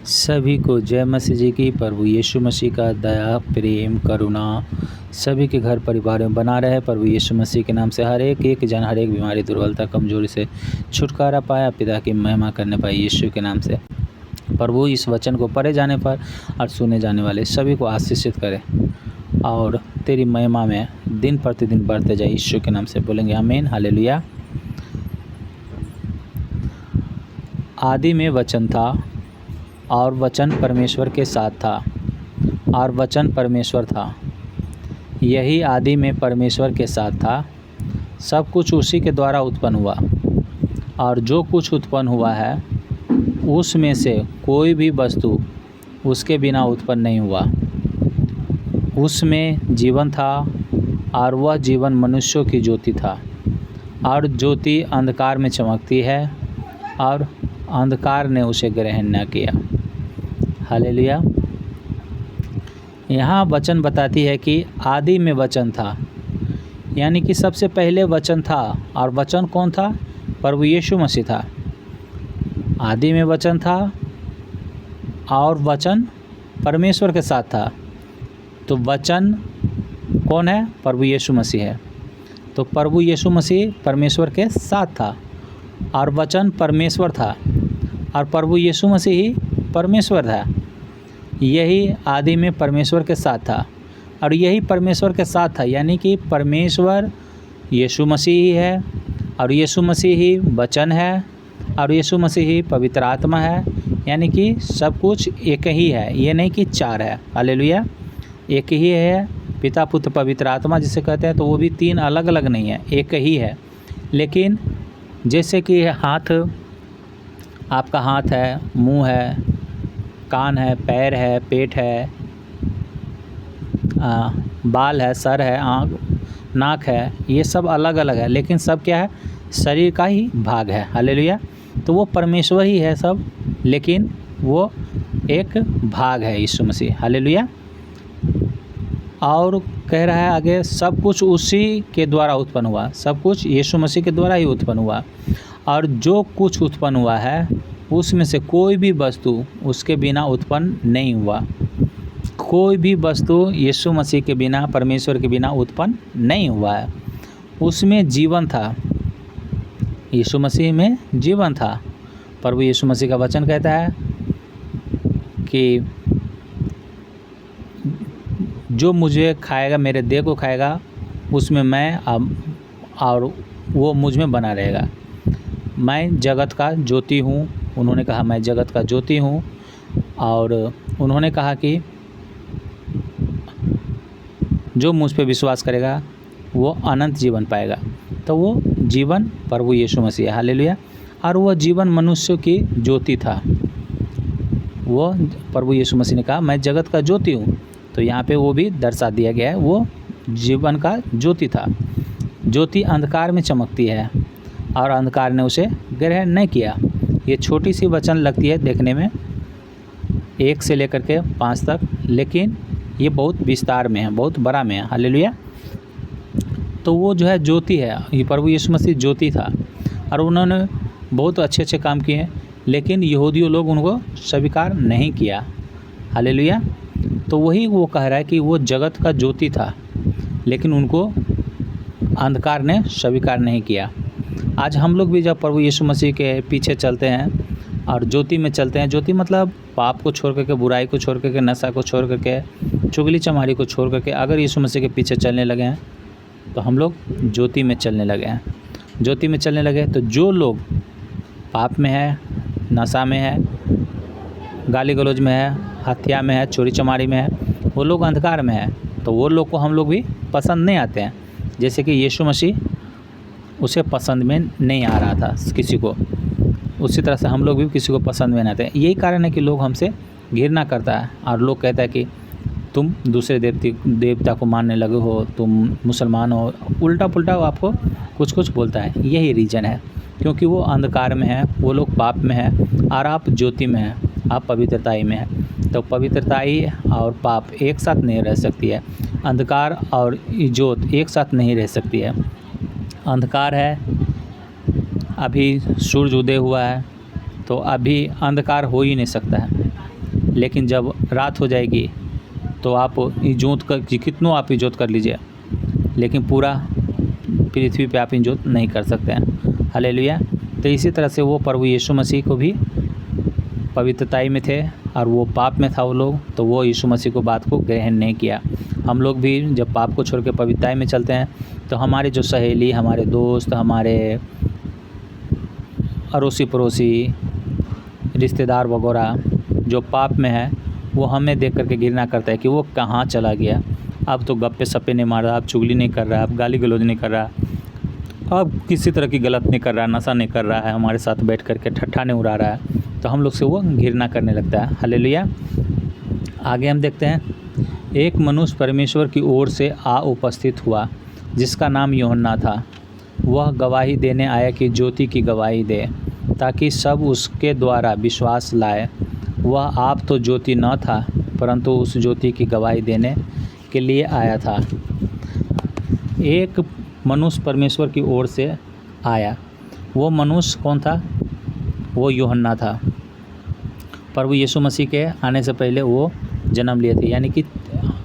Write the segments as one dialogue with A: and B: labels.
A: सभी को जय मसीह जी की। प्रभु यीशु मसीह का दया प्रेम करुणा सभी के घर परिवार में बना रहे। प्रभु यीशु मसीह के नाम से हर एक जन हर एक बीमारी दुर्बलता कमजोरी से छुटकारा पाया, पिता की महिमा करने पाए यीशु के नाम से। प्रभु इस वचन को पढ़े जाने पर और सुने जाने वाले सभी को आशीषित करे और तेरी महिमा में दिन प्रतिदिन बढ़ते जाए यीशु के नाम से। बोलेंगे आमीन, हालेलुया। आदि में वचन था और वचन परमेश्वर के साथ था और वचन परमेश्वर था। यही आदि में परमेश्वर के साथ था। सब कुछ उसी के द्वारा उत्पन्न हुआ और जो कुछ उत्पन्न हुआ है उसमें से कोई भी वस्तु उसके बिना उत्पन्न नहीं हुआ। उसमें जीवन था और वह जीवन मनुष्यों की ज्योति था। और ज्योति अंधकार में चमकती है और अंधकार ने उसे ग्रहण न किया। हालेलुया। यहाँ वचन बताती है कि आदि में वचन था, यानी कि सबसे पहले वचन था। और वचन कौन था? प्रभु यीशु मसीह था। आदि में वचन था और वचन परमेश्वर के साथ था। तो वचन कौन है? प्रभु यीशु मसीह है। तो प्रभु यीशु मसीह परमेश्वर के साथ था और वचन परमेश्वर था और प्रभु यीशु मसीह ही परमेश्वर था। यही आदि में परमेश्वर के साथ था और यही परमेश्वर के साथ था, यानी कि परमेश्वर यीशु मसीह ही है और यीशु मसीह ही वचन है और यीशु मसीह ही पवित्र आत्मा है। यानी कि सब कुछ एक ही है, ये नहीं कि चार है। हालेलुया। एक ही है, पिता पुत्र पवित्र आत्मा जिसे कहते हैं, तो वो भी तीन अलग अलग नहीं है, एक ही है। लेकिन जैसे कि हाथ, आपका हाथ है, मुंह है, कान है, पैर है, पेट है, बाल है, सर है, आँख नाक है, ये सब अलग अलग है, लेकिन सब क्या है? शरीर का ही भाग है। हालेलुया। तो वो परमेश्वर ही है सब, लेकिन वो एक भाग है यीशु मसीह। हालेलुया। और कह रहा है आगे, सब कुछ उसी के द्वारा उत्पन्न हुआ। सब कुछ यीशु मसीह के द्वारा ही उत्पन्न हुआ और जो कुछ उत्पन्न हुआ है उसमें से कोई भी वस्तु उसके बिना उत्पन्न नहीं हुआ। कोई भी वस्तु यीशु मसीह के बिना, परमेश्वर के बिना उत्पन्न नहीं हुआ है। उसमें जीवन था, यीशु मसीह में जीवन था। प्रभु यीशु मसीह का वचन कहता है कि जो मुझे खाएगा, मेरे देह को खाएगा, उसमें मैं और वो मुझ में बना रहेगा। मैं जगत का ज्योति हूँ। उन्होंने कहा मैं जगत का ज्योति हूँ। और उन्होंने कहा कि जो मुझ पे विश्वास करेगा वो अनंत जीवन पाएगा। तो वो जीवन प्रभु यीशु मसीह है। हालेलुया। और वह जीवन मनुष्यों की ज्योति था। वो प्रभु यीशु मसीह ने कहा मैं जगत का ज्योति हूँ। तो यहाँ पे वो भी दर्शा दिया गया है, वो जीवन का ज्योति था। ज्योति अंधकार में चमकती है और अंधकार ने उसे ग्रहण नहीं किया। ये छोटी सी वचन लगती है देखने में, 1 से लेकर के 5 तक, लेकिन ये बहुत विस्तार में है, बहुत बड़ा में है। हालेलुया। तो वो जो है ज्योति है, ये प्रभु यीशु मसीह ज्योति था और उन्होंने बहुत अच्छे अच्छे काम किए हैं, लेकिन यहूदियों लोग उनको स्वीकार नहीं किया। हालेलुया। तो वही वो कह रहा है कि वो जगत का ज्योति था, लेकिन उनको अंधकार ने स्वीकार नहीं किया। आज हम लोग भी जब प्रभु यीशु मसीह के पीछे चलते हैं और ज्योति में चलते हैं, ज्योति मतलब पाप को छोड़ करके, बुराई को छोड़ करके, नशा को छोड़ करके, चुगली चमारी को छोड़ करके अगर यीशु मसीह के पीछे चलने लगे हैं तो हम लोग ज्योति में चलने लगे हैं। ज्योति में चलने लगे तो जो लोग पाप में है, नशा में है, गाली गलौज में है, हत्या में है, चोरी चमारी में है, वो लोग अंधकार में है। तो वो लोग को हम लोग भी पसंद नहीं आते हैं। जैसे कि यीशु मसीह उसे पसंद में नहीं आ रहा था किसी को, उसी तरह से हम लोग भी किसी को पसंद में नहीं आते हैं। यही कारण है कि लोग हमसे घृणा करता है और लोग कहता है कि तुम दूसरे देवता को मानने लगे हो, तुम मुसलमान हो, उल्टा पुल्टा आपको कुछ कुछ बोलता है। यही रीज़न है, क्योंकि वो अंधकार में है, वो लोग पाप में है और आप ज्योति में हैं, आप पवित्रताई में हैं। तो पवित्रताई और पाप एक साथ नहीं रह सकती है, अंधकार और ज्योत एक साथ नहीं रह सकती है। अंधकार है, अभी सूरज उदय हुआ है, तो अभी अंधकार हो ही नहीं सकता है। लेकिन जब रात हो जाएगी तो आप इजोत कर कितनों आप इजोत कर लीजिए, लेकिन पूरा पृथ्वी पे आप इजोत नहीं कर सकते हैं। हालेलुया। तो इसी तरह से वो प्रभु यीशु मसीह को भी पवित्रताई में थे और वो पाप में था वो लोग, तो वो यीशु मसीह को बात को ग्रहण नहीं किया। हम लोग भी जब पाप को छोड़ के पवित्रताई में चलते हैं तो हमारे जो सहेली, हमारे दोस्त, हमारे अड़ोसी पड़ोसी, रिश्तेदार वगैरह जो पाप में है, वो हमें देख करके घृणा करता है कि वो कहाँ चला गया। अब तो गप्पे सप्पे नहीं मार रहा, अब चुगली नहीं कर रहा, अब गाली गलौज नहीं कर रहा, अब किसी तरह की गलत नहीं कर रहा, नशा नहीं कर रहा है, हमारे साथ बैठ करके ठट्ठा नहीं उड़ा रहा है, तो हम लोग से वो घृणा करने लगता है। हालेलुया। आगे हम देखते हैं, एक मनुष्य परमेश्वर की ओर से आ उपस्थित हुआ जिसका नाम यूहन्ना था। वह गवाही देने आया कि ज्योति की गवाही दे, ताकि सब उसके द्वारा विश्वास लाए। वह आप तो ज्योति न था, परंतु उस ज्योति की गवाही देने के लिए आया था। एक मनुष्य परमेश्वर की ओर से आया। वो मनुष्य कौन था? वो यूहन्ना था। प्रभु यीशु मसीह के आने से पहले वो जन्म लिए थे, यानी कि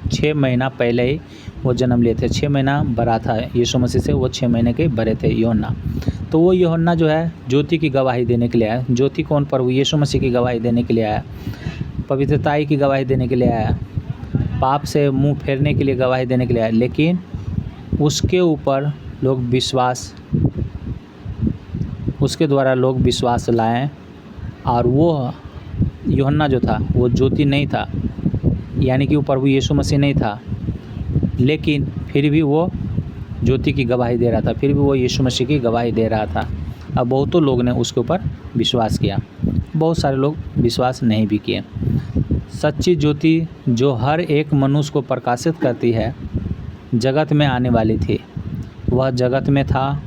A: 6 महीना पहले ही वो जन्म लिए थे। 6 महीना बड़ा था यीशु मसीह से, वो 6 महीने के बड़े थे यूहन्ना। तो वो यूहन्ना जो है ज्योति की गवाही देने के लिए आया। ज्योति कौन? प्रभु यीशु मसीह की गवाही देने के लिए आया, पवित्रताई की गवाही देने के लिए आया, पाप से मुंह फेरने के लिए गवाही देने के लिए आया। लेकिन उसके ऊपर लोग विश्वास, उसके द्वारा लोग विश्वास लाएं, और वो यूहन्ना जो था वो ज्योति नहीं था, यानी कि वो प्रभु यीशु मसीह नहीं था, लेकिन फिर भी वो ज्योति की गवाही दे रहा था, फिर भी वो यीशु मसीह की गवाही दे रहा था। अब बहुतों लोग ने उसके ऊपर विश्वास किया, बहुत सारे लोग विश्वास नहीं भी किए। सच्ची ज्योति जो हर एक मनुष्य को प्रकाशित करती है, जगत में आने वाली थी। वह जगत में था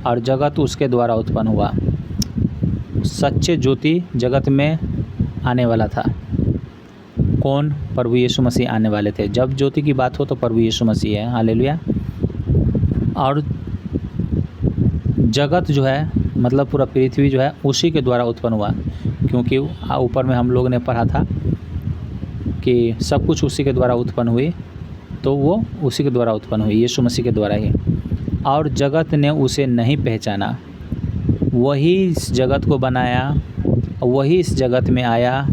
A: और जगत उसके द्वारा उत्पन्न हुआ। सच्चे ज्योति जगत में आने वाला था। कौन? प्रभु यीशु मसीह आने वाले थे। जब ज्योति की बात हो तो प्रभु यीशु मसीह है। हालेलुया। और जगत जो है, मतलब पूरा पृथ्वी जो है, उसी के द्वारा उत्पन्न हुआ, क्योंकि ऊपर में हम लोग ने पढ़ा था कि सब कुछ उसी के द्वारा उत्पन्न हुई, तो वो उसी के द्वारा उत्पन्न हुई, यीशु मसीह के द्वारा ही। और जगत ने उसे नहीं पहचाना। वही इस जगत को बनाया, वही इस जगत में आया,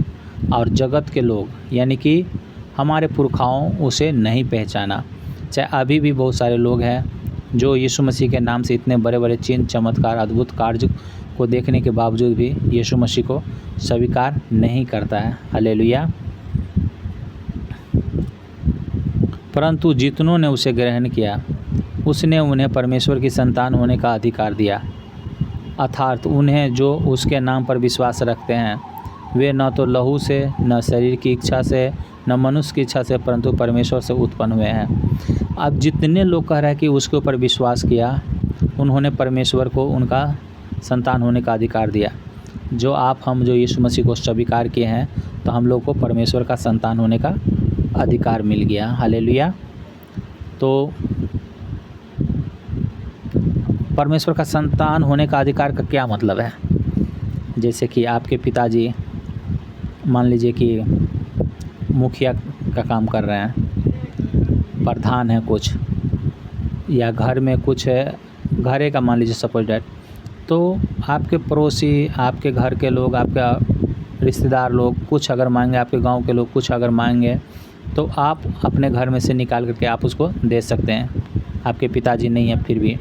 A: और जगत के लोग यानी कि हमारे पुरखाओं उसे नहीं पहचाना। चाहे अभी भी बहुत सारे लोग हैं जो यीशु मसीह के नाम से इतने बड़े बड़े चिन्ह, चमत्कार, अद्भुत कार्य को देखने के बावजूद भी यीशु मसीह को स्वीकार नहीं करता है। हालेलुया। परंतु जितनों ने उसे ग्रहण किया, उसने उन्हें परमेश्वर की संतान होने का अधिकार दिया, अर्थात उन्हें जो उसके नाम पर विश्वास रखते हैं। वे न तो लहू से, न शरीर की इच्छा से, न मनुष्य की इच्छा से, परंतु परमेश्वर से उत्पन्न हुए हैं। अब जितने लोग कह रहे हैं कि उसके ऊपर विश्वास किया, उन्होंने परमेश्वर को उनका संतान होने का अधिकार दिया। जो हम जो यीशु मसीह को स्वीकार किए हैं, तो हम लोग को परमेश्वर का संतान होने का अधिकार मिल गया। हालेलुया। तो परमेश्वर का संतान होने का अधिकार का क्या मतलब है? जैसे कि आपके पिताजी मान लीजिए कि मुखिया का काम कर रहे हैं, प्रधान है कुछ, या घर में कुछ है, घरे का मान लीजिए सपोज डैट, तो आपके पड़ोसी, आपके घर के लोग, आपका रिश्तेदार लोग कुछ अगर मांगे, आपके गांव के लोग कुछ अगर मांगे, तो आप अपने घर में से निकाल करके आप उसको दे सकते हैं। आपके पिताजी नहीं है फिर भी,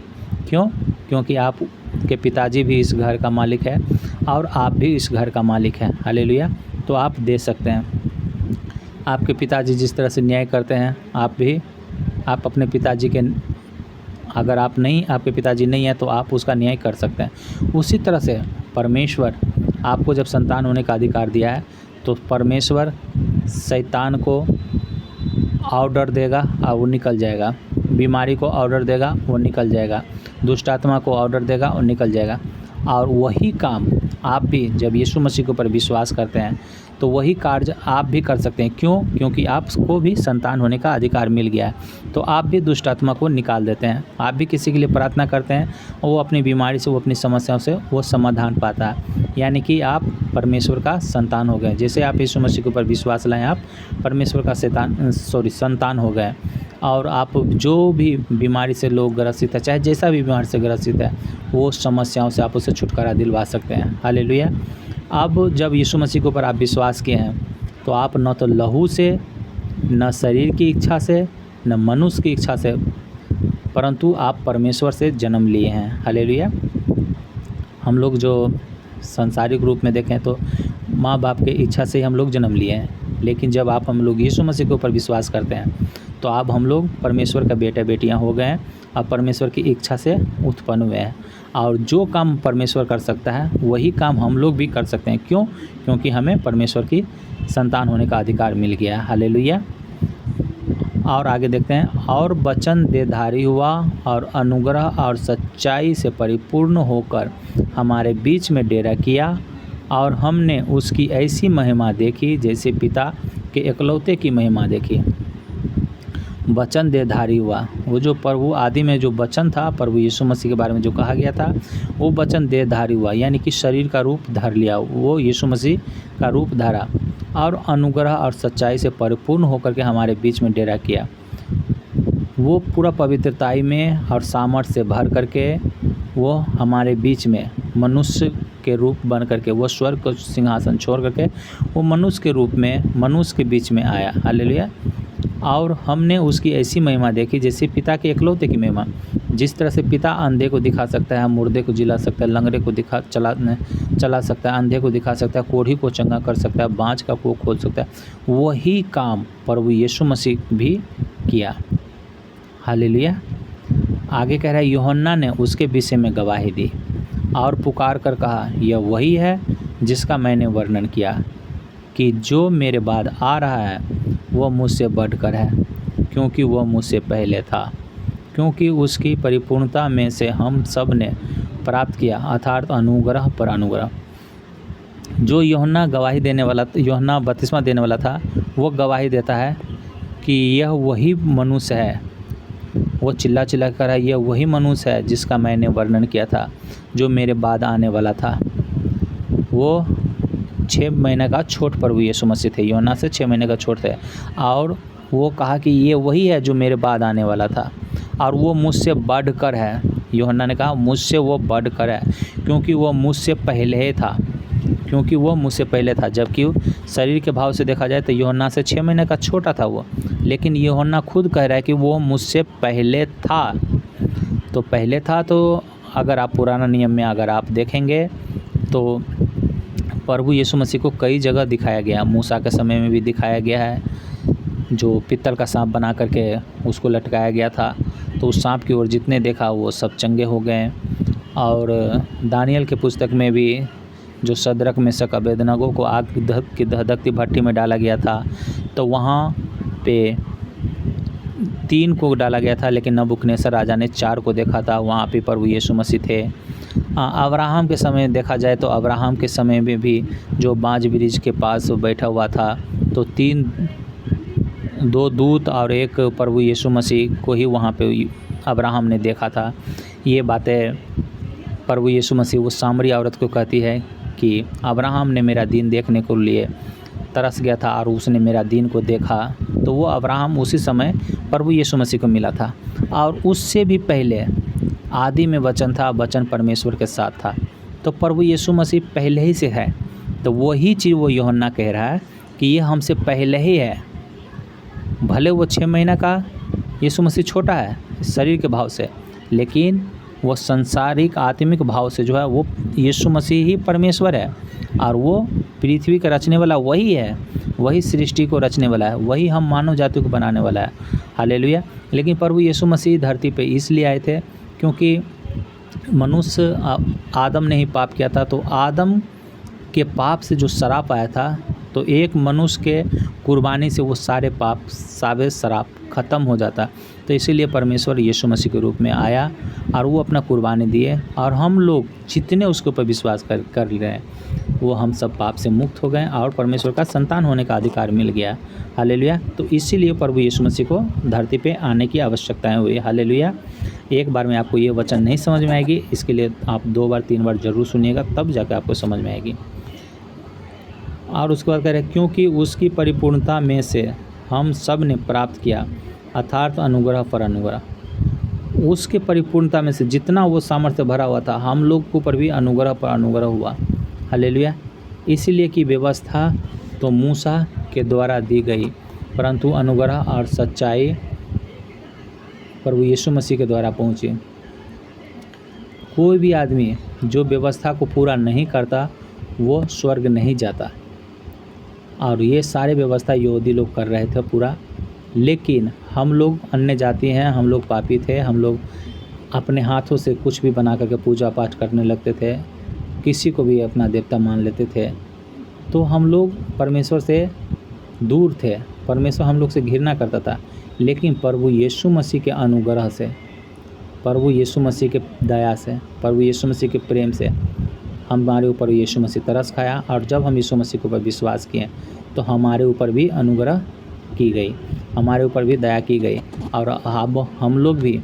A: क्यों? क्योंकि आपके पिताजी भी इस घर का मालिक है और आप भी इस घर का मालिक हैं। हालेलुया। तो आप दे सकते हैं। आपके पिताजी जिस तरह से न्याय करते हैं, आप अपने पिताजी के, अगर आपके पिताजी नहीं है तो आप उसका न्याय कर सकते हैं। उसी तरह से परमेश्वर आपको जब संतान होने का अधिकार दिया है, तो परमेश्वर शैतान को ऑर्डर देगा और वो निकल जाएगा, बीमारी को ऑर्डर देगा वो निकल जाएगा, दुष्ट आत्मा को ऑर्डर देगा और निकल जाएगा। और वही काम आप भी जब यीशु मसीह के ऊपर विश्वास करते हैं तो वही कार्य आप भी कर सकते हैं। क्यों? क्योंकि आपको भी संतान होने का अधिकार मिल गया है। तो आप भी दुष्ट आत्मा को निकाल देते हैं। आप भी किसी के लिए प्रार्थना करते हैं और वो अपनी बीमारी से, वो अपनी समस्याओं से वो समाधान पाता है। यानी कि आप परमेश्वर का संतान हो गए। जैसे आप यीशु मसीह के ऊपर विश्वास लाएँ, आप परमेश्वर का संतान हो गए। और आप जो भी बीमारी से लोग ग्रसित है, चाहे जैसा भी बीमारी से ग्रसित है, वो समस्याओं से आप उसे छुटकारा दिलवा सकते हैं। हालेलुया। अब जब यीशु मसीह के ऊपर आप विश्वास किए हैं तो आप न तो लहू से, न शरीर की इच्छा से, न मनुष्य की इच्छा से, परंतु आप परमेश्वर से जन्म लिए हैं। हालेलुया। हम लोग जो सांसारिक रूप में देखें तो माँ बाप के इच्छा से हम लोग जन्म लिए हैं, लेकिन जब हम लोग यीशु मसीह के ऊपर विश्वास करते हैं तो अब हम लोग परमेश्वर का बेटे बेटियां हो गए हैं। अब परमेश्वर की इच्छा से उत्पन्न हुए हैं और जो काम परमेश्वर कर सकता है वही काम हम लोग भी कर सकते हैं। क्यों? क्योंकि हमें परमेश्वर की संतान होने का अधिकार मिल गया। हालेलुया। और आगे देखते हैं, और वचन देहधारी हुआ और अनुग्रह और सच्चाई से परिपूर्ण होकर हमारे बीच में डेरा किया, और हमने उसकी ऐसी महिमा देखी जैसे पिता के एकलौते की महिमा देखी। वचन देहधारी हुआ, वो जो प्रभु आदि में जो वचन था, प्रभु यीशु मसीह के बारे में जो कहा गया था, वो वचन देहधारी हुआ, यानी कि शरीर का रूप धर लिया, वो यीशु मसीह का रूप धरा और अनुग्रह और सच्चाई से परिपूर्ण होकर के हमारे बीच में डेरा किया। वो पूरा पवित्रताई में और सामर्थ्य से भर करके वो हमारे बीच में मनुष्य के रूप बन करके, वो स्वर्ग को सिंहासन छोड़ करके वो मनुष्य के रूप में मनुष्य के बीच में आया। हालेलुया। और हमने उसकी ऐसी महिमा देखी जैसे पिता के एकलौते की महिमा। जिस तरह से पिता अंधे को दिखा सकता है, मुर्दे को जिला सकता है, लंगड़े को चला सकता है, अंधे को दिखा सकता है, कोढ़ी को चंगा कर सकता है, बाँझ का को खोल सकता है, वही काम प्रभु यीशु मसीह भी किया। हालेलुया। आगे कह रहा है, यूहन्ना ने उसके विषय में गवाही दी और पुकार कर कहा, यह वही है जिसका मैंने वर्णन किया कि जो मेरे बाद आ रहा है वह मुझसे बढ़कर है, क्योंकि वह मुझसे पहले था। क्योंकि उसकी परिपूर्णता में से हम सब ने प्राप्त किया, अर्थात अनुग्रह पर अनुग्रह। जो यूहन्ना गवाही देने वाला, यूहन्ना बपतिस्मा देने वाला था, वो गवाही देता है कि यह वही मनुष्य है। वो चिल्ला कर है, यह वही मनुष्य है जिसका मैंने वर्णन किया था, जो मेरे बाद आने वाला था। वो 6 महीने का छोट प्रभु यीशु मसीह थे, यूहन्ना से 6 महीने का छोट थे। और वो कहा कि ये वही है जो मेरे बाद आने वाला था और वो मुझसे बढ़कर है। यूहन्ना ने कहा मुझसे वो बढ़कर है, क्योंकि वो मुझसे पहले था, क्योंकि वो मुझसे पहले था। जबकि शरीर के भाव से देखा जाए तो यूहन्ना से 6 महीने का छोटा था वो, लेकिन यूहन्ना खुद कह रहा है कि वो मुझसे पहले था। तो पहले था, तो अगर आप पुराना नियम में अगर आप देखेंगे तो प्रभु यीशु मसीह को कई जगह दिखाया गया। मूसा के समय में भी दिखाया गया है, जो पित्तल का सांप बना करके उसको लटकाया गया था, तो उस सांप की ओर जितने देखा वो सब चंगे हो गए। और दानियल के पुस्तक में भी जो सदरक मेशक अबेदनगो को आग की दहकती भट्टी में डाला गया था, तो वहाँ पे 3 को डाला गया था, लेकिन नबूकदनेस्सर राजा ने 4 को देखा था। वहाँ पे प्रभु यीशु मसीह थे। अब्राहम के समय देखा जाए तो अब्राहम के समय में भी जो बांज ब्रिज के पास बैठा हुआ था, तो 2 दूत और एक प्रभु यीशु मसीह को ही वहाँ पे अब्राहम ने देखा था। ये बातें प्रभु यीशु मसीह उस सामरी औरत को कहती है कि अब्राहम ने मेरा दिन देखने के लिए तरस गया था और उसने मेरा दिन को देखा। तो वो अब्राहम उसी समय प्रभु यीशु मसीह को मिला था। और उससे भी पहले आदि में वचन था, वचन परमेश्वर के साथ था। तो प्रभु यीशु मसीह पहले ही से है। तो वही चीज़ वो यूहन्ना कह रहा है कि ये हमसे पहले ही है। भले वो 6 महीना का यीशु मसीह छोटा है शरीर के भाव से, लेकिन वो संसारिक आत्मिक भाव से जो है वो यीशु मसीह ही परमेश्वर है। और वो पृथ्वी का रचने वाला वही है, वही सृष्टि को रचने वाला है, वही हम मानव जाति को बनाने वाला है। हालेलुया। लेकिन प्रभु यीशु मसीह धरती पे इसलिए आए थे क्योंकि मनुष्य आदम ने ही पाप किया था। तो आदम के पाप से जो श्राप आया था, तो एक मनुष्य के कुर्बानी से वो सारे पाप, सारे श्राप ख़त्म हो जाता। तो इसीलिए परमेश्वर यीशु मसीह के रूप में आया और वो अपना कुर्बानी दिए, और हम लोग जितने उसके ऊपर विश्वास कर रहे हैं वो हम सब पाप से मुक्त हो गए और परमेश्वर का संतान होने का अधिकार मिल गया। हालेलुया। तो इसीलिए प्रभु यीशु मसीह को धरती पे आने की आवश्यकताएं हुई। हालेलुया। एक बार में आपको ये वचन नहीं समझ में आएगी, इसके लिए आप 2 बार 3 बार ज़रूर सुनिएगा, तब जाकर आपको समझ में आएगी। और उसके बाद कह रहे क्योंकि उसकी परिपूर्णता में से हम सब ने प्राप्त किया, अर्थात अनुग्रह पर अनुग्रह। उसके परिपूर्णता में से जितना वो सामर्थ्य भरा हुआ था, हम लोग के ऊपर भी अनुग्रह पर अनुग्रह हुआ। हालेलुया। इसलिए कि व्यवस्था तो मूसा के द्वारा दी गई, परंतु अनुग्रह और सच्चाई प्रभु यीशु मसीह के द्वारा पहुँची। कोई भी आदमी जो व्यवस्था को पूरा नहीं करता वो स्वर्ग नहीं जाता। और ये सारे व्यवस्था यहूदी लोग कर रहे थे पूरा, लेकिन हम लोग अन्य जाति हैं, हम लोग पापी थे, हम लोग अपने हाथों से कुछ भी बना करके पूजा पाठ करने लगते थे, किसी को भी अपना देवता मान लेते थे। तो हम लोग परमेश्वर से दूर थे, परमेश्वर हम लोग से घृणा करता था। लेकिन प्रभु यीशु मसीह के अनुग्रह से, प्रभु यीशु मसीह के दया से, प्रभु यीशु मसीह के प्रेम से हमारे ऊपर यीशु मसीह तरस खाया, और जब हम यीशु मसीह के ऊपर विश्वास किए तो हमारे ऊपर भी अनुग्रह की गई, हमारे ऊपर भी दया की गई। और अब हम लोग भी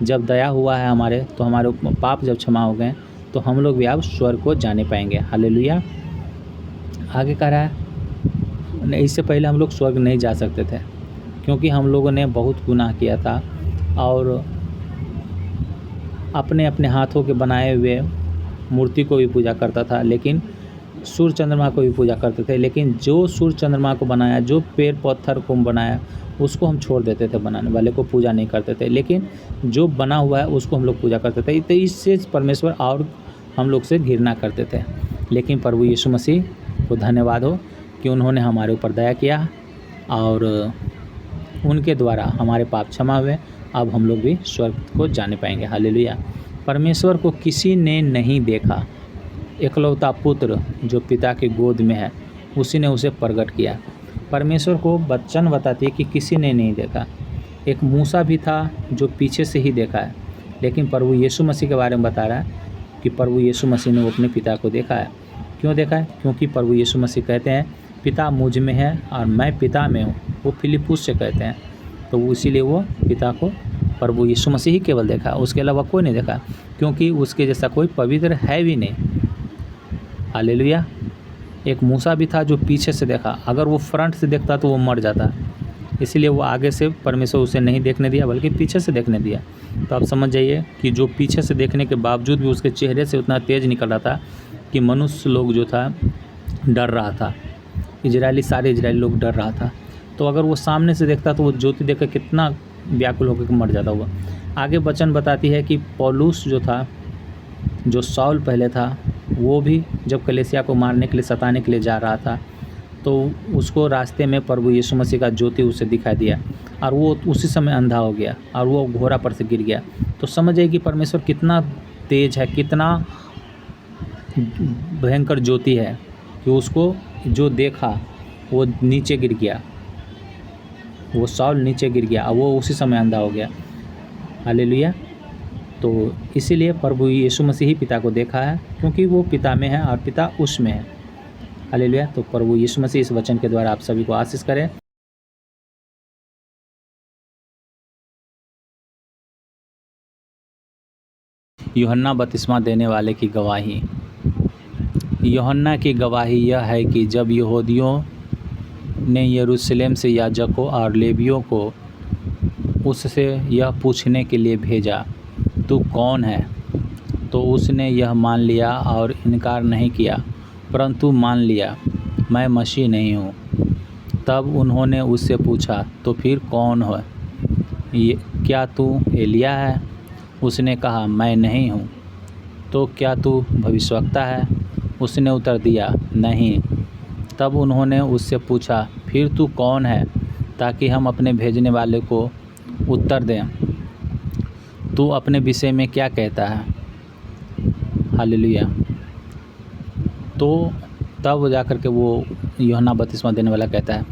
A: जब दया हुआ है हमारे, तो हमारे पाप जब क्षमा हो गए तो हम लोग भी अब स्वर्ग को जाने पाएंगे। हालेलुया। आगे कह रहा है इससे पहले हम लोग स्वर्ग नहीं जा सकते थे, क्योंकि हम लोगों ने बहुत गुनाह किया था और अपने अपने हाथों के बनाए हुए मूर्ति को भी पूजा करता था, लेकिन सूर्य चंद्रमा को भी पूजा करते थे। लेकिन जो सूर्य चंद्रमा को बनाया, जो पेड़ पत्थर को बनाया, उसको हम छोड़ देते थे, बनाने वाले को पूजा नहीं करते थे। लेकिन जो बना हुआ है उसको हम लोग पूजा करते थे। तो इससे परमेश्वर और हम लोग से घृणा करते थे। लेकिन प्रभु यीशु मसीह को धन्यवाद हो कि उन्होंने हमारे ऊपर दया किया और उनके द्वारा हमारे पाप क्षमा हुए। अब हम लोग भी स्वर्ग को जाने पाएंगे। हालेलुया। परमेश्वर को किसी ने नहीं देखा, एकलौता पुत्र जो पिता की गोद में है उसी ने उसे प्रकट किया। परमेश्वर को वचन बताती है कि किसी ने नहीं देखा। एक मूसा भी था जो पीछे से ही देखा है, लेकिन प्रभु यीशु मसीह के बारे में बता रहा है कि प्रभु यीशु मसीह ने वो अपने पिता को देखा है। क्यों देखा है? क्योंकि प्रभु यीशु मसीह कहते हैं पिता मुझ में है और मैं पिता में हूँ। वो फिलिप्पुस से कहते हैं, तो इसीलिए वो पिता को प्रभु यीशु मसीह ही केवल देखा, उसके अलावा कोई नहीं देखा, क्योंकि उसके जैसा कोई पवित्र है भी नहीं। हालेलुया। एक मूसा भी था जो पीछे से देखा, अगर वो फ्रंट से देखता तो वो मर जाता, इसीलिए वो आगे से परमेश्वर उसे नहीं देखने दिया बल्कि पीछे से देखने दिया। तो आप समझ जाइए कि जो पीछे से देखने के बावजूद भी उसके चेहरे से उतना तेज निकल रहा था कि मनुष्य लोग जो था डर रहा था, सारे इजरायली लोग डर रहा था। तो अगर वो सामने से देखता तो वो ज्योति देखकर कितना व्याकुल होकर मर जाता हुआ। आगे वचन बताती है कि पौलुस जो था, जो साउल पहले था, वो भी जब कलीसिया को मारने के लिए, सताने के लिए जा रहा था, तो उसको रास्ते में प्रभु यीशु मसीह का ज्योति उसे दिखाई दिया और वो उसी समय अंधा हो गया और वो घोड़ा पर से गिर गया। तो समझ जाइए कि परमेश्वर कितना तेज है, कितना भयंकर ज्योति है कि उसको जो देखा वो नीचे गिर गया, वो साउल नीचे गिर गया और वो उसी समय अंधा हो गया। हालेलुया। तो इसीलिए प्रभु यीशु मसीह ही पिता को देखा है, क्योंकि वो पिता में है और पिता उसमें है। हालेलुया। तो प्रभु यीशु मसीह इस वचन के द्वारा आप सभी को आशीष करें। यूहन्ना बपतिस्मा देने वाले की गवाही। यूहन्ना की गवाही यह है कि जब यहूदियों ने यरूशलेम से याजकों और लेवियों को उससे यह पूछने के लिए भेजा, तू कौन है, तो उसने यह मान लिया और इनकार नहीं किया, परंतु मान लिया मैं मसीह नहीं हूँ। तब उन्होंने उससे पूछा, तो फिर कौन है, क्या तू एलिया है? उसने कहा, मैं नहीं हूँ। तो क्या तू भविष्यवक्ता है? उसने उत्तर दिया, नहीं। तब उन्होंने उससे पूछा, फिर तू कौन है, ताकि हम अपने भेजने वाले को उत्तर दें, तू अपने विषय में क्या कहता है? हालेलुया। तो तब वो जाकर के वो यूहन्ना बपतिस्मा देने वाला कहता है,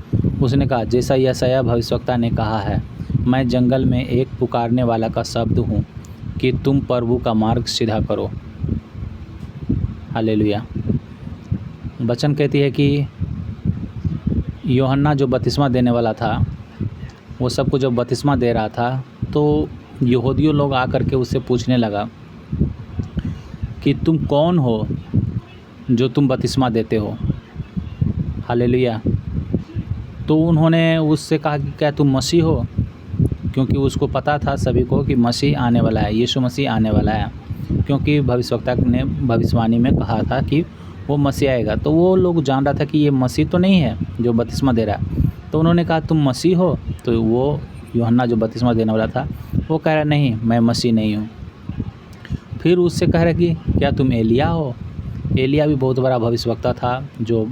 A: उसने कहा, जैसा यशायाह भविष्यवक्ता ने कहा है, मैं जंगल में एक पुकारने वाला का शब्द हूँ कि तुम प्रभु का मार्ग सीधा करो। हालेलुया। वचन कहती है कि यूहन्ना जो बपतिस्मा देने वाला था, वो सबको जब बपतिस्मा दे रहा था तो यहूदियों लोग आकर के उससे पूछने लगा कि तुम कौन हो जो तुम बपतिस्मा देते हो। हालेलुया। तो उन्होंने उससे कहा कि क्या तुम मसीह हो, क्योंकि उसको पता था सभी को कि मसीह आने वाला है, यीशु मसीह आने वाला है, क्योंकि भविष्यवक्ता ने भविष्यवाणी में कहा था कि वो मसीह आएगा। तो वो लोग जान रहा था कि ये मसीह तो नहीं है जो बपतिस्मा दे रहा है। तो उन्होंने कहा तुम मसीह हो। तो वो यूहन्ना जो बपतिस्मा देने वाला था वो कह रहा नहीं, मैं मसीह नहीं हूँ। फिर उससे कह रहा कि क्या तुम एलिया हो। एलिया भी बहुत बड़ा भविष्यवक्ता था जो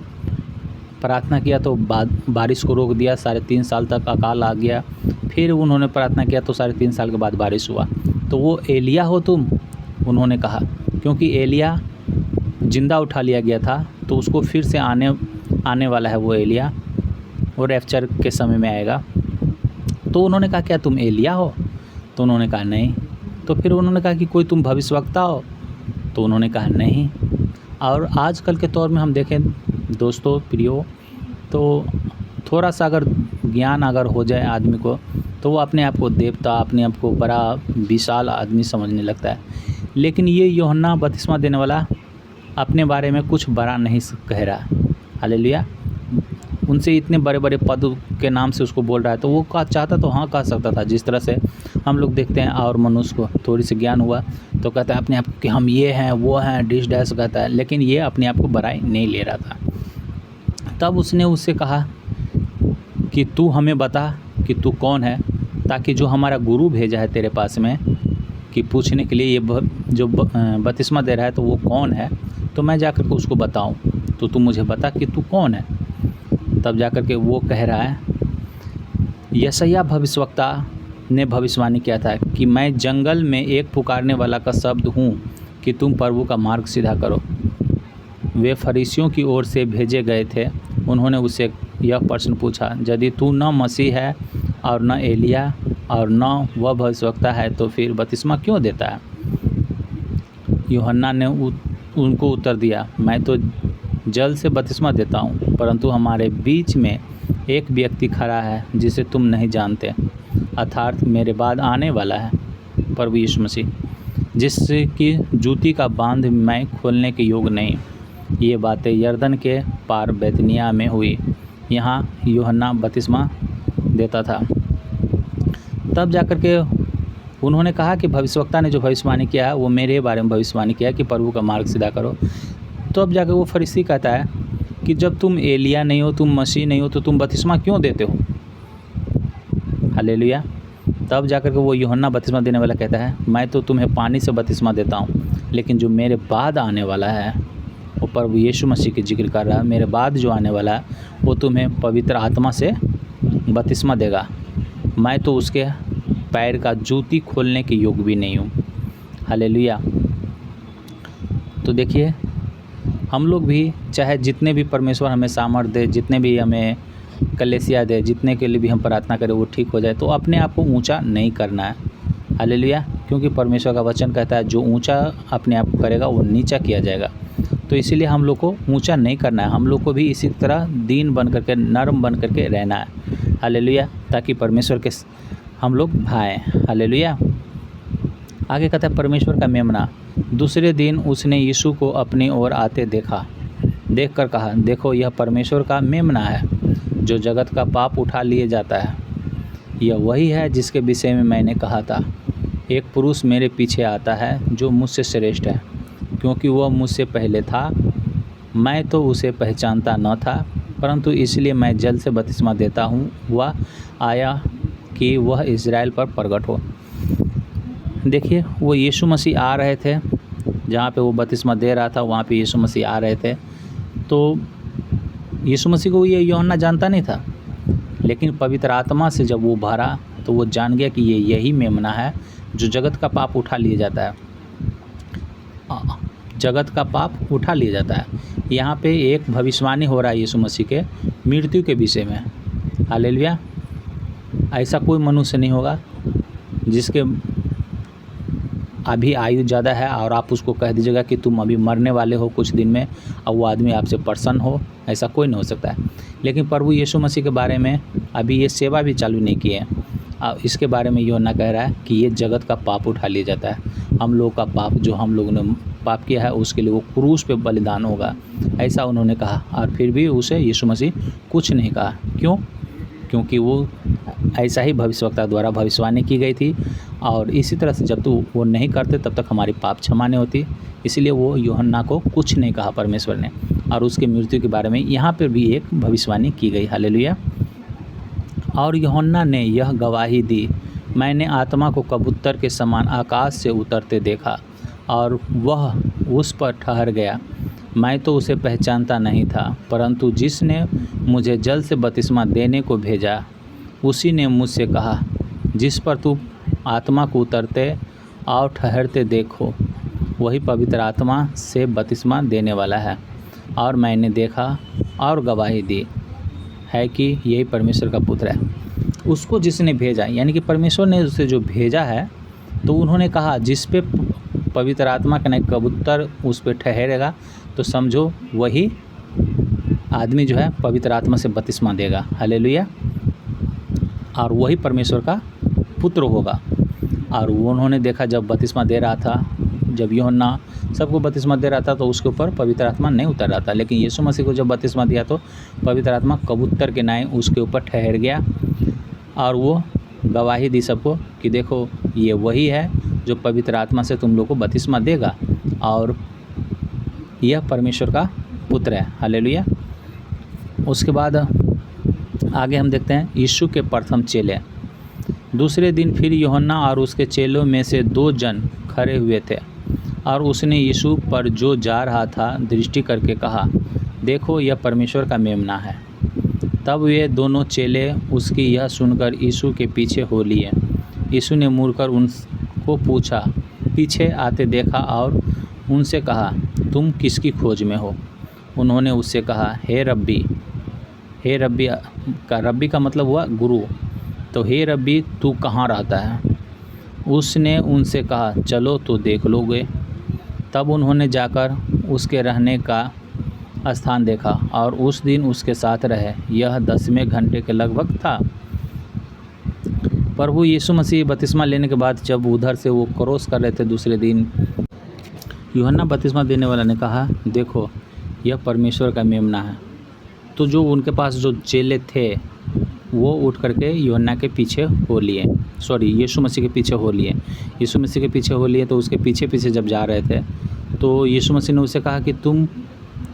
A: प्रार्थना किया तो बारिश को रोक दिया, 3.5 साल तक अकाल आ गया। फिर उन्होंने प्रार्थना किया तो 3.5 साल के बाद बारिश हुआ। तो वो एलिया हो तुम, उन्होंने कहा, क्योंकि एलिया जिंदा उठा लिया गया था तो उसको फिर से आने वाला है वो एलिया, वो रैप्चर के समय में आएगा। तो उन्होंने कहा क्या तुम एलिया हो। तो उन्होंने कहा नहीं। तो फिर उन्होंने कहा कि कोई तुम भविष्यवक्ता हो। तो उन्होंने कहा नहीं। और आजकल के तौर में हम देखें दोस्तों प्रियो, तो थोड़ा सा अगर ज्ञान अगर हो जाए आदमी को तो वो अपने आप को देवता, अपने आप को बड़ा विशाल आदमी समझने लगता है। लेकिन ये यूहन्ना बपतिस्मा देने वाला अपने बारे में कुछ बड़ा नहीं कह रहा। हालेलुया। उनसे इतने बड़े बड़े पद के नाम से उसको बोल रहा है, तो वो चाहता तो हाँ कह सकता था। जिस तरह से हम लोग देखते हैं और मनुष्य को थोड़ी सी ज्ञान हुआ तो कहता है अपने आप कि हम ये हैं वो हैं, डिश डैश कहता है, लेकिन ये अपने आप को बड़ाई नहीं ले रहा था। तब उसने उससे कहा कि तू हमें बता कि तू कौन है, ताकि जो हमारा गुरु भेजा है तेरे पास में कि पूछने के लिए ये जो बपतिस्मा दे रहा है तो वो कौन है, तो मैं जाकर के उसको बताऊं। तो तू मुझे बता कि तू कौन है। तब जाकर के वो कह रहा है, यशायाह भविष्यवक्ता ने भविष्यवाणी किया था कि मैं जंगल में एक पुकारने वाला का शब्द हूँ कि तुम प्रभु का मार्ग सीधा करो। वे फरीसियों की ओर से भेजे गए थे। उन्होंने उससे यह प्रश्न पूछा, यदि तू न मसीह है और न एलिया और न वह भविष्यवक्ता है तो फिर बपतिस्मा क्यों देता है। यूहन्ना ने उनको उत्तर दिया, मैं तो जल से बपतिस्मा देता हूँ, परंतु हमारे बीच में एक व्यक्ति खड़ा है जिसे तुम नहीं जानते, अर्थात मेरे बाद आने वाला है प्रभु यीशु मसीह, जिसकी जूती का बांध मैं खोलने के योग्य नहीं। ये बातें यरदन के पार बैतनिया में हुई। यहाँ यूहन्ना बपतिस्मा देता था। तब जाकर के उन्होंने कहा कि भविष्यवक्ता ने जो भविष्यवाणी किया है वो मेरे बारे में भविष्यवाणी किया है कि प्रभु का मार्ग सीधा करो। तो अब जाकर वो फरीसी कहता है कि जब तुम एलिया नहीं हो, तुम मसीह नहीं हो, तो तुम बपतिस्मा क्यों देते हो। हालेलुया। तब जाकर के वो यूहन्ना बपतिस्मा देने वाला कहता है, मैं तो तुम्हें पानी से बपतिस्मा देता हूँ, लेकिन जो मेरे बाद आने वाला है वो प्रभु यीशु मसीह की जिक्र कर रहा है। मेरे बाद जो आने वाला है वो तुम्हें पवित्र आत्मा से बपतिस्मा देगा। मैं तो उसके पैर का जूती खोलने के योग्य भी नहीं हूँ। हालेलुया। तो देखिए हम लोग भी चाहे जितने भी परमेश्वर हमें सामर्थ्य दे, जितने भी हमें कलेसिया दे, जितने के लिए भी हम प्रार्थना करें वो ठीक हो जाए, तो अपने आप को ऊंचा नहीं करना है। हालेलुया। क्योंकि परमेश्वर का वचन कहता है जो ऊंचा अपने आप को करेगा वो नीचा किया जाएगा। तो इसीलिए हम लोग को ऊंचा नहीं करना है। हम लोग को भी इसी तरह दीन बन करके, नरम बन करके रहना है। हालेलुया। ताकि परमेश्वर के हम लोग भाएँ। हालेलुया। आगे कहता है परमेश्वर का मेमना। दूसरे दिन उसने यीशु को अपनी ओर आते देखा, देखकर कहा, देखो यह परमेश्वर का मेमना है जो जगत का पाप उठा लिए जाता है। यह वही है जिसके विषय में मैंने कहा था, एक पुरुष मेरे पीछे आता है जो मुझसे श्रेष्ठ है, क्योंकि वह मुझसे पहले था। मैं तो उसे पहचानता न था, परंतु इसलिए मैं जल से बपतिस्मा देता हूँ। वह आया कि वह इज़राइल पर प्रगट हो। देखिए वो यीशु मसीह आ रहे थे, जहाँ पे वो बपतिस्मा दे रहा था वहाँ पे यीशु मसीह आ रहे थे। तो यीशु मसीह को ये यूहन्ना जानता नहीं था, लेकिन पवित्र आत्मा से जब वो भरा तो वो जान गया कि ये यही मेमना है जो जगत का पाप उठा लिए जाता है। जगत का पाप उठा लिया जाता है। यहाँ पे एक भविष्यवाणी हो रहा है यीशु मसीह के मृत्यु के विषय में। हालेलुया। ऐसा कोई मनुष्य नहीं होगा जिसके अभी आयु ज़्यादा है और आप उसको कह दीजिएगा कि तुम अभी मरने वाले हो कुछ दिन में, और वो आदमी आपसे प्रसन्न हो, ऐसा कोई नहीं हो सकता है। लेकिन प्रभु यीशु मसीह के बारे में अभी ये सेवा भी चालू नहीं की है। इसके बारे में यूहन्ना कह रहा है कि ये जगत का पाप उठा लिया जाता है। हम लोग का पाप, जो हम लोगों ने पाप किया है, उसके लिए वो क्रूस पे बलिदान होगा, ऐसा उन्होंने कहा। और फिर भी उसे यीशु मसीह कुछ नहीं कहा। क्यों? क्योंकि वो ऐसा ही भविष्यवक्ता द्वारा भविष्यवाणी की गई थी, और इसी तरह से जब तक वो नहीं करते तब तक हमारी पाप क्षमा नहीं होती। इसलिए वो यूहन्ना को कुछ नहीं कहा परमेश्वर ने। और उसके मृत्यु के बारे में यहाँ पर भी एक भविष्यवाणी की गई। हालेलुया। और यूहन्ना ने यह गवाही दी, मैंने आत्मा को कबूतर के समान आकाश से उतरते देखा और वह उस पर ठहर गया। मैं तो उसे पहचानता नहीं था, परंतु जिसने मुझे जल से बपतिस्मा देने को भेजा उसी ने मुझसे कहा, जिस पर तू आत्मा को उतरते और ठहरते देखो, वही पवित्र आत्मा से बपतिस्मा देने वाला है। और मैंने देखा और गवाही दी है कि यही परमेश्वर का पुत्र है। उसको जिसने भेजा, यानी कि परमेश्वर ने उसे जो भेजा है, तो उन्होंने कहा जिस पे पवित्र आत्मा का नहीं कबूतर उस पर ठहरेगा, तो समझो वही आदमी जो है पवित्र आत्मा से बपतिस्मा देगा। हालेलुया। और वही परमेश्वर का पुत्र होगा। और वो उन्होंने देखा जब बपतिस्मा दे रहा था, जब यूहन्ना सबको बपतिस्मा दे रहा था, तो उसके ऊपर पवित्र आत्मा नहीं उतर रहा था। लेकिन यीशु मसीह को जब बपतिस्मा दिया तो पवित्र आत्मा कबूतर के नाई उसके ऊपर ठहर गया। और वो गवाही दी सबको कि देखो ये वही है जो पवित्र आत्मा से तुम लोग को बपतिस्मा देगा, और यह परमेश्वर का पुत्र है। हालेलुया। उसके बाद आगे हम देखते हैं यीशु के प्रथम चेले। दूसरे दिन फिर यूहन्ना और उसके चेलों में से 2 जन खड़े हुए थे, और उसने यीशु पर जो जा रहा था दृष्टि करके कहा, देखो यह परमेश्वर का मेमना है। तब वे दोनों चेले उसकी यह सुनकर यीशु के पीछे हो लिए। यीशु ने मुड़कर उनको पूछा, पीछे आते देखा और उनसे कहा, तुम किसकी खोज में हो? उन्होंने उससे कहा, हे रब्बी। हे रब्बी का रब्बी का मतलब हुआ गुरु। तो हे रब्बी तू कहाँ रहता है? उसने उनसे कहा, चलो तो देख लोगे। तब उन्होंने जाकर उसके रहने का स्थान देखा और उस दिन उसके साथ रहे। यह 10वें घंटे के लगभग था। प्रभु यीशु मसीह बपतिस्मा लेने के बाद जब उधर से वो क्रॉस कर रहे थे दूसरे दिन, यूहन्ना बपतिस्मा देने वाला ने कहा, देखो यह परमेश्वर का मेमना है। तो जो उनके पास जो चेले थे वो उठ करके यूहन्ना के पीछे हो लिए, यीशु मसीह के पीछे हो लिए। यीशु मसीह के पीछे हो लिए तो उसके पीछे पीछे जब जा रहे थे तो यीशु मसीह ने उससे कहा कि तुम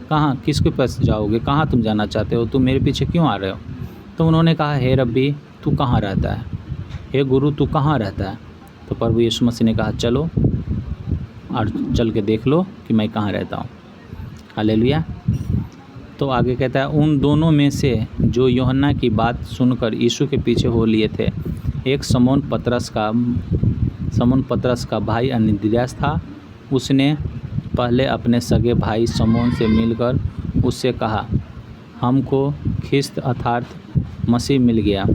A: कहाँ, किसके पास जाओगे, कहाँ तुम जाना चाहते हो, तुम मेरे पीछे क्यों आ रहे हो? तो उन्होंने कहा, हे रब्बी तू कहाँ रहता है? हे गुरु तू कहाँ रहता है? तो प्रभु यीशु मसीह ने कहा, चलो और चल के देख लो कि मैं कहाँ रहता हूँ। हालेलुया। तो आगे कहता है, उन दोनों में से जो यूहन्ना की बात सुनकर यीशु के पीछे हो लिए थे, एक समौन पतरस का भाई अन्द्रियास था। उसने पहले अपने सगे भाई समौन से मिलकर उससे कहा, हमको ख्रिस्त अर्थात मसीह मिल गया।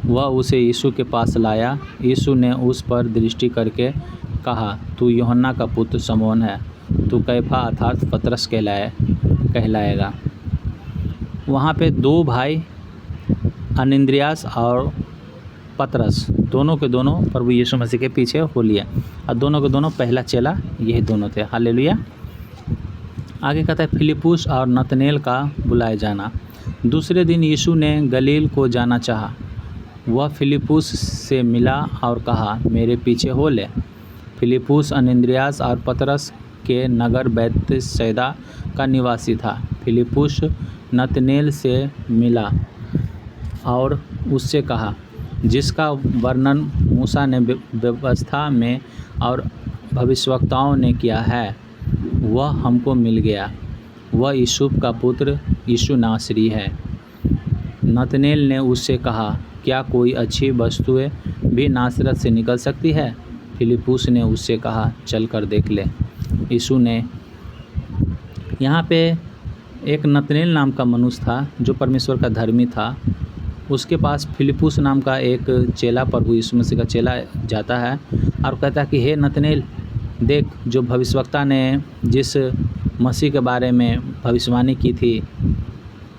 A: वह उसे यीशु के पास लाया। यीशु ने उस पर दृष्टि करके कहा, तू यूहन्ना का पुत्र समौन है, तू कैफा अर्थात पतरस कहलाएगा। वहाँ पे 2 भाई अन्द्रियास और पतरस दोनों के दोनों प्रभु यीशु मसीह के पीछे हो लिए, और दोनों के दोनों पहला चेला यही दोनों थे। हालेलुया। आगे कहता है, फिलिप्पुस और नतनेल का बुलाए जाना। दूसरे दिन यीशु ने गलील को जाना चाहा। वह फिलिप्पुस से मिला और कहा, मेरे पीछे हो ले। फिलिप्पुस अन्द्रियास और पतरस के नगर बैतसैदा का निवासी था। फिलिप्पुस नतनेल से मिला और उससे कहा, जिसका वर्णन मूसा ने व्यवस्था में और भविष्यवक्ताओं ने किया है, वह हमको मिल गया। वह यूसुफ का पुत्र यीशु नासरी है। नतनेल ने उससे कहा, क्या कोई अच्छी वस्तुएं भी नासरत से निकल सकती है? फिलिप्पुस ने उससे कहा, चल कर देख ले। यीशु ने यहाँ पे एक नतनेल नाम का मनुष्य था जो परमेश्वर का धर्मी था। उसके पास फिलिप्पुस नाम का एक चेला, प्रभु यीशु मसीह का चेला जाता है और कहता है कि हे नतनेल, देख जो भविष्यवक्ता ने जिस मसीह के बारे में भविष्यवाणी की थी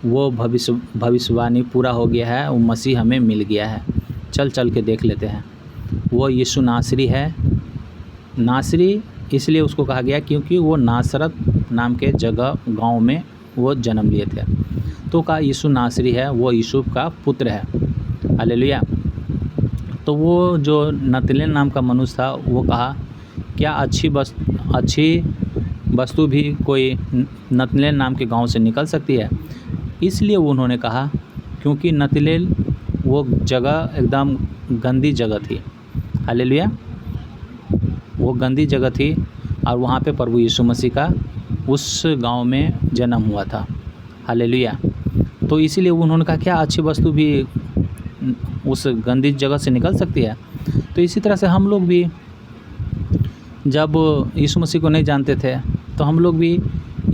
A: वो भविष्यवाणी पूरा हो गया है, वो मसीह हमें मिल गया है, चल के देख लेते हैं। वो यीशु नासरी है। नासरी इसलिए उसको कहा गया क्योंकि वो नासरत नाम के जगह गांव में वो जन्म लिए थे, तो कहा यीशु नासरी है, वो यूसुफ का पुत्र है। हालेलुया। तो वो जो नतनेल नाम का मनुष्य था वो कहा क्या अच्छी वस्तु भी कोई नतनेल नाम के गांव से निकल सकती है? इसलिए उन्होंने कहा क्योंकि नतनेल वो जगह एकदम गंदी जगह थी। हालेलुया। वो गंदी जगह थी और वहाँ पे प्रभु यीशु मसीह का उस गांव में जन्म हुआ था। हालेलुया। तो इसीलिए उन्होंने कहा क्या अच्छी वस्तु भी उस गंदी जगह से निकल सकती है? तो इसी तरह से हम लोग भी जब यीशु मसीह को नहीं जानते थे तो हम लोग भी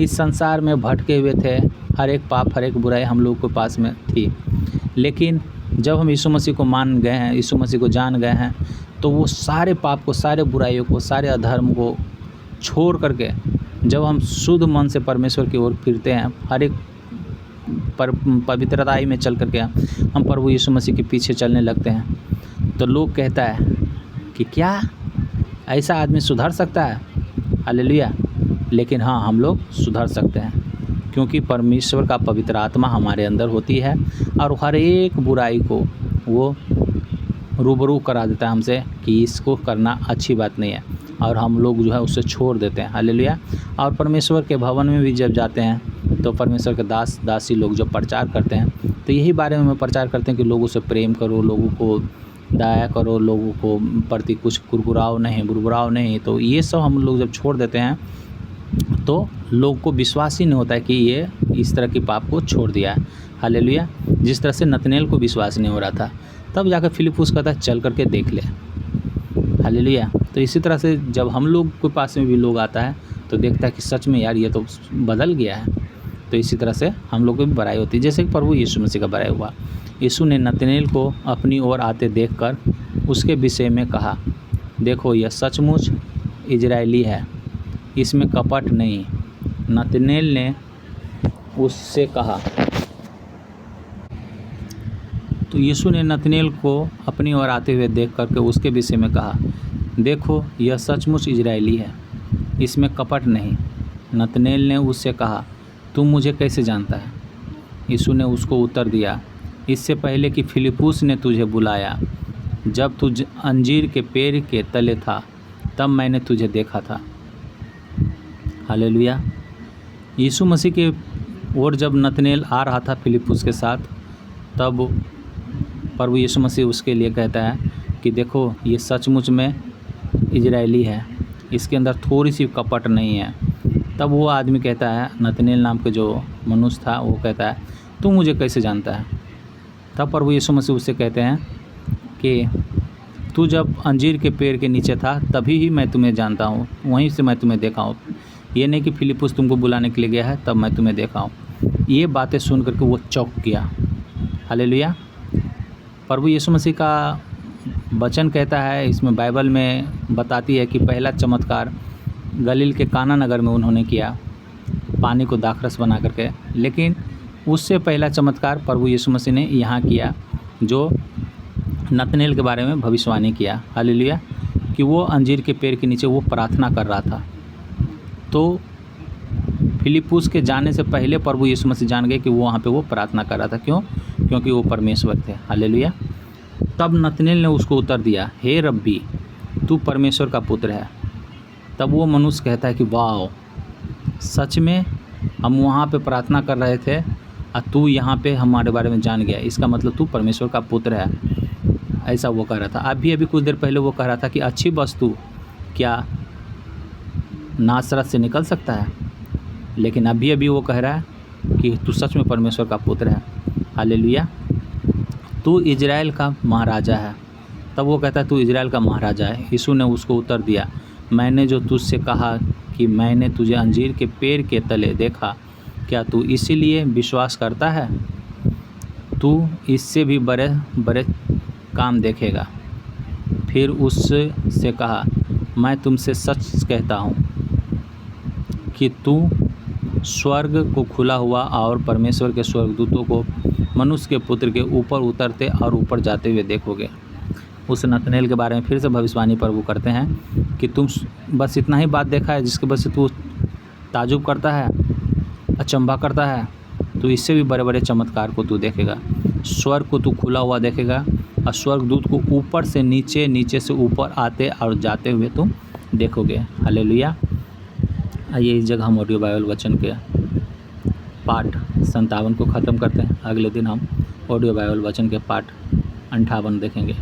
A: इस संसार में भटके हुए थे। हर एक पाप, हर एक बुराई हम लोग के पास में थी। लेकिन जब हम यीशु मसीह को मान गए हैं, यीशु मसीह को जान गए हैं, तो वो सारे पाप को, सारे बुराइयों को, सारे अधर्म को छोड़ करके जब हम शुद्ध मन से परमेश्वर की ओर फिरते हैं, हर एक पवित्रताई में चल करके हम प्रभु यीशु मसीह के पीछे चलने लगते हैं, तो लोग कहता है कि क्या ऐसा आदमी सुधर सकता है? हालेलुया। लेकिन हाँ, हम लोग सुधर सकते हैं क्योंकि परमेश्वर का पवित्र आत्मा हमारे अंदर होती है और हर एक बुराई को वो रूबरू करा देता है हमसे कि इसको करना अच्छी बात नहीं है, और हम लोग जो है उससे छोड़ देते हैं। हालेलुया। और परमेश्वर के भवन में भी जब जाते हैं तो परमेश्वर के दास दासी लोग जब प्रचार करते हैं तो यही बारे में प्रचार करते हैं कि लोगों से प्रेम करो, लोगों को दया करो, लोगों को प्रति कुछ कुरकुराओ नहीं, बुरबुराओ नहीं। तो ये सब हम लोग जब छोड़ देते हैं तो लोग को विश्वास ही नहीं होता है कि ये इस तरह की पाप को छोड़ दिया है। हालेलुया। जिस तरह से नतनेल को विश्वास नहीं हो रहा था, तब जाकर फिलिप्पुस कहता है चल करके देख ले। हालेलुया। तो इसी तरह से जब हम लोग के पास में भी लोग आता है तो देखता है कि सच में यार ये तो बदल गया है, तो इसी तरह से हम लोग की बड़ाई होती है, जैसे कि प्रभु यीशु मसीह का बड़ाई हुआ। यीशु ने नतनेल को अपनी ओर आते देखकर उसके विषय में कहा, देखो यह सचमुच इजरायली है, इसमें कपट नहीं। नतनेल ने उससे कहा, तो यीशु ने नतनेल को अपनी ओर आते हुए देख करके उसके विषय में कहा, देखो यह सचमुच इजरायली है, इसमें कपट नहीं। नतनेल ने उससे कहा, तुम मुझे कैसे जानता है? यीशु ने उसको उत्तर दिया, इससे पहले कि फिलिप्पुस ने तुझे बुलाया, जब तू अंजीर के पेड़ के तले था, तब मैंने तुझे देखा था। हालेलुया। यीशु मसीह के ओर जब नतनेल आ रहा था फिलिप्पुस के साथ, तब प्रभु यीशु मसीह उसके लिए कहता है कि देखो ये सचमुच में इजरायली है, इसके अंदर थोड़ी सी कपट नहीं है। तब वो आदमी कहता है, नतनेल नाम के जो मनुष्य था वो कहता है, तू मुझे कैसे जानता है? तब प्रभु यीशु मसीह उससे कहते हैं कि तू जब अंजीर के पेड़ के नीचे था तभी ही मैं तुम्हें जानता हूँ, वहीं से मैं तुम्हें देखा हूँ। ये नहीं कि फिलिप्पुस तुमको बुलाने के लिए गया है तब मैं तुम्हें देखा हूँ। ये बातें सुन करके वो चौंक गया। हालेलुया। प्रभु यीशु मसीह का वचन कहता है, इसमें बाइबल में बताती है कि पहला चमत्कार गलील के काना नगर में उन्होंने किया, पानी को दाखरस बना करके। लेकिन उससे पहला चमत्कार प्रभु यीशु मसीह ने यहाँ किया, जो नतनेल के बारे में भविष्यवाणी किया। हालेलुया। कि वो अंजीर के पेड़ के नीचे वो प्रार्थना कर रहा था। तो फिलिप्पुस के जाने से पहले प्रभु यीशु मसीह जान गए कि वो वहाँ पे वो प्रार्थना कर रहा था। क्यों? क्योंकि वो परमेश्वर थे। हालेलुया। तब नतनेल ने उसको उत्तर दिया, हे रब्बी, तू परमेश्वर का पुत्र है। तब वो मनुष्य कहता है कि वाह, सच में हम वहाँ पे प्रार्थना कर रहे थे और तू यहाँ पे हमारे बारे में जान गया, इसका मतलब तू परमेश्वर का पुत्र है। ऐसा वो कह रहा था। अभी कुछ देर पहले वो कह रहा था कि अच्छी वस्तु क्या नासरत से निकल सकता है, लेकिन अभी वो कह रहा है कि तू सच में परमेश्वर का पुत्र है। हालेलुया। तू इजराइल का महाराजा है। तब वो कहता है तू इजराइल का महाराजा है। यीशु ने उसको उत्तर दिया, मैंने जो तुझसे कहा कि मैंने तुझे अंजीर के पेड़ के तले देखा, क्या तू इसीलिए विश्वास करता है? तू इससे भी बड़े बड़े काम देखेगा। फिर उससे कहा, मैं तुमसे सच कहता हूँ कि तू स्वर्ग को खुला हुआ और परमेश्वर के स्वर्गदूतों को मनुष्य के पुत्र के ऊपर उतरते और ऊपर जाते हुए देखोगे। उस नतनेल के बारे में फिर से भविष्यवाणी प्रभु करते हैं कि तुम बस इतना ही बात देखा है जिसके वजह से तू ताजुब करता है, अचंभा करता है, तो इससे भी बड़े बड़े चमत्कार को तू देखेगा। स्वर्ग को तू खुला हुआ देखेगा और स्वर्गदूत को ऊपर से नीचे, नीचे से ऊपर आते और जाते हुए तुम देखोगे। हालेलुया। आइए इस जगह हम ऑडियो बाइबल वचन के पाठ 57 को ख़त्म करते हैं। अगले दिन हम ऑडियो बाइबल वचन के पाठ 58 देखेंगे।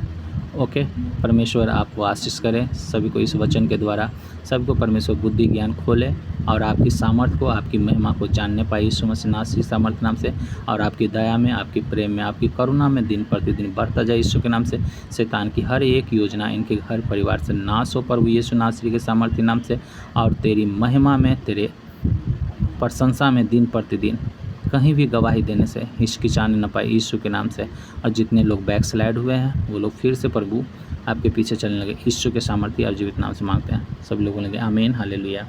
A: ओके, परमेश्वर आपको आशीष करें। सभी को इस वचन के द्वारा सबको परमेश्वर बुद्धि ज्ञान खोले और आपकी सामर्थ्य को, आपकी महिमा को जानने पाए यीशु मसीह नासरी सामर्थ्य नाम से, और आपकी दया में, आपकी प्रेम में, आपकी करुणा में दिन प्रतिदिन बढ़ता जाए यीशु के नाम से। शैतान की हर एक योजना इनके घर परिवार से नाश हो प्रभु यीशु नासरी के सामर्थ्य नाम से, और तेरी महिमा में, तेरे प्रशंसा में दिन प्रतिदिन कहीं भी गवाही देने से हिचकिचाने न पाए यीशु के नाम से। और जितने लोग बैकस्लाइड हुए हैं वो लोग फिर से प्रभु आपके पीछे चलने लगे यीशु के सामर्थ्य और जीवित नाम से मांगते हैं। सब लोग बोलेंगे आमीन, हालेलुया।